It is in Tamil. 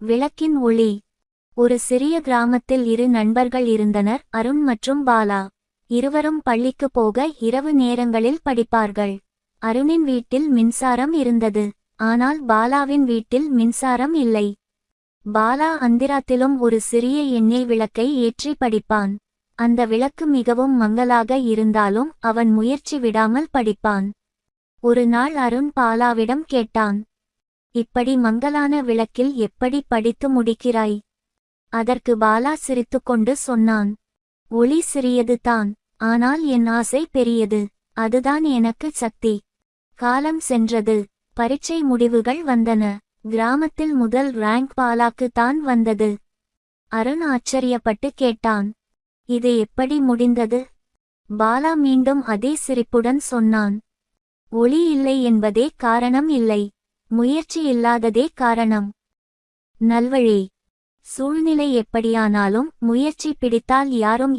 விளக்கின் ஒளி. ஒரு சிறிய கிராமத்தில் இரு நண்பர்கள் இருந்தனர், அருண் மற்றும் பாலா. இருவரும் பள்ளிக்கு போக இரவு நேரங்களில் படிப்பார்கள். அருணின் வீட்டில் மின்சாரம் இருந்தது, ஆனால் பாலாவின் வீட்டில் மின்சாரம் இல்லை. பாலா அந்திராத்திலும் ஒரு சிறிய எண்ணெய் விளக்கை ஏற்றி படிப்பான். அந்த விளக்கு மிகவும் மங்கலாக இருந்தாலும் அவன் முயற்சி விடாமல் படிப்பான். ஒரு நாள் அருண் பாலாவிடம் கேட்டான், இப்படி மங்கலான விளக்கில் எப்படி படித்து முடிக்கிறாய்? அதற்கு பாலா சிரித்துக்கொண்டு சொன்னான், ஒளி சிறியது தான், ஆனால் என் ஆசை பெரியது. அதுதான் எனக்கு சக்தி. காலம் சென்றது. பரீட்சை முடிவுகள் வந்தன. கிராமத்தில் முதல் ரேங்க் பாலாக்கு தான் வந்தது. அருண் ஆச்சரியப்பட்டு கேட்டான், இது எப்படி முடிந்தது? பாலா மீண்டும் அதே சிரிப்புடன் சொன்னான், ஒளி இல்லை என்பதே காரணம் இல்லை, முயற்சி இல்லாததே காரணம். நல்வழி. சூழ்நிலை எப்படியானாலும் முயற்சி பிடித்தால் யாரும்